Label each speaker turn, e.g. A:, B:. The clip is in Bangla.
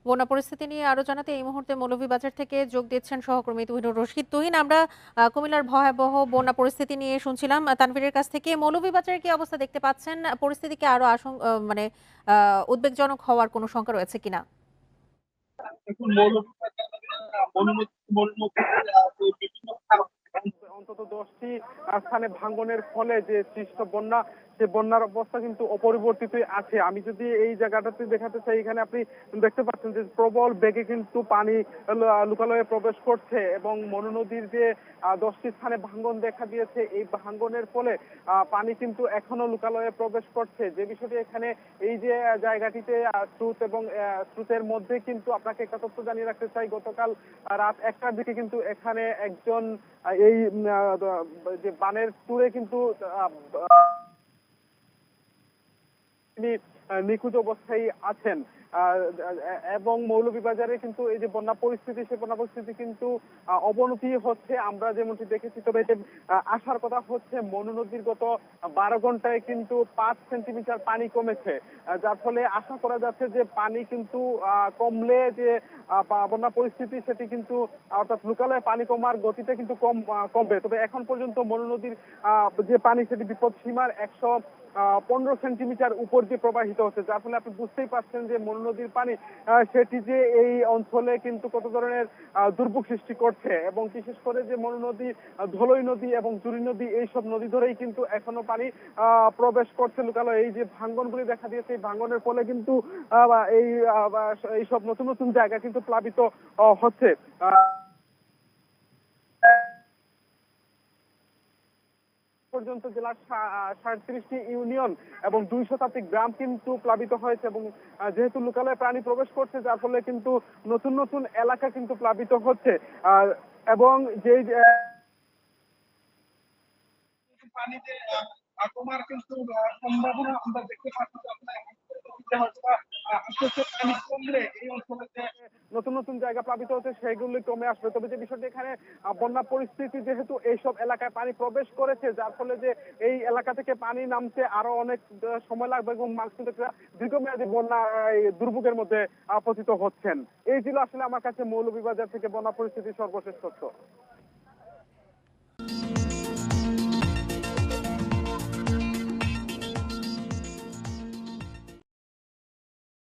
A: বন্যা পরিস্থিতি নিয়ে আরো জানাতে এই মুহূর্তে মৌলভীবাজার থেকে যোগ দিচ্ছেন সহকর্মী তুহিনুর রশিদ। তুহিন, আমরা কুমিল্লার ভয়াবহ বন্যা পরিস্থিতি নিয়ে শুনছিলাম তানভীরের কাছ থেকে। মৌলভীবাজারের কি অবস্থা দেখতে পাচ্ছেন? পরিস্থিতি কি আরো মানে উদ্বেগজনক হওয়ার কোনো শঙ্কা রয়েছে কিনা?
B: এখন বিভিন্ন অন্তত 10টি স্থানে ভাঙনের ফলে যে সৃষ্ট বন্যা, সে বন্যার অবস্থা কিন্তু অপরিবর্তিতই আছে। আমি যদি এই জায়গাটাতে দেখাতে চাই, এখানে আপনি দেখতে পাচ্ছেন যে প্রবল বেগে কিন্তু পানি লোকালয়ে প্রবেশ করছে এবং মনু নদীর যে 10টি স্থানে ভাঙন দেখা দিয়েছে, এই ভাঙনের ফলে পানি কিন্তু এখনো লোকালয়ে প্রবেশ করছে। যে বিষয়টি এখানে এই যে জায়গাটিতে স্রোত এবং স্রোতের মধ্যে কিন্তু আপনাকে একটা তথ্য জানিয়ে রাখতে চাই, গতকাল রাত 1টার দিকে কিন্তু এখানে একজন এই যে বানের ট্যুরে কিন্তু তিনি নিখোঁজ অবস্থায় আছেন। এবং মৌলভীবাজারে কিন্তু এই যে বন্যা পরিস্থিতি, সেই বন্যা পরিস্থিতি কিন্তু অবনতি হচ্ছে আমরা যেমনটি দেখেছি। তবে যে আসার কথা হচ্ছে, মনু নদীর গত 12 ঘন্টায় কিন্তু 5 সেন্টিমিটার পানি কমেছে, যার ফলে আশা করা যাচ্ছে যে পানি কিন্তু কমলে যে বন্যা পরিস্থিতি, সেটি কিন্তু অর্থাৎ লোকালয়ে পানি কমার গতিটা কিন্তু কমবে। তবে এখন পর্যন্ত মনু নদীর যে পানি, সেটি বিপদ সীমার 115 সেন্টিমিটার উপর দিয়ে প্রবাহিত হচ্ছে, যার ফলে আপনি বুঝতেই পারছেন যে মনু নদীর পানি সেটি যে এই অঞ্চলে কিন্তু কত ধরনের দুর্ভোগ সৃষ্টি করছে। এবং বিশেষ করে যে মনু নদী, ধলই নদী এবং জুড়ি নদী, এইসব নদী ধরেই কিন্তু এখনো পানি প্রবেশ করছে লোকালয়ে। এই যে ভাঙ্গনগুলি দেখা দিয়েছে, এই ভাঙ্গনের ফলে কিন্তু এই এইসব নতুন নতুন জায়গা কিন্তু প্লাবিত হচ্ছে। পর্যন্ত জেলার 37টি ইউনিয়ন এবং 200 গ্রাম কিন্তু প্লাবিত হয়েছে। এবং যেহেতু লোকালয়ে পানি প্রবেশ করছে, যার ফলে কিন্তু নতুন নতুন এলাকা কিন্তু প্লাবিত হচ্ছে। এবং যে পানিতে কমার কিন্তু সম্ভাবনা আমরা দেখতে পাচ্ছি। আস্তে আস্তে পানি কমলে এই অঞ্চলে নতুন নতুন জায়গা প্লাবিত হচ্ছে, সেগুলি কমে আসবে। তবে যে বিষয়টি এখানে বন্যা পরিস্থিতি, যেহেতু এইসব এলাকায় পানি প্রবেশ করেছে, যার ফলে যে এই এলাকা থেকে পানি নামতে আরো অনেক সময় লাগবে এবং মানুষ কিন্তু একটা দীর্ঘমেয়াদী বন্যা দুর্ভোগের মধ্যে পতিত হচ্ছেন। এই ছিল আসলে আমার কাছে মৌলভীবাজার থেকে বন্যা পরিস্থিতির সর্বশেষ তথ্য।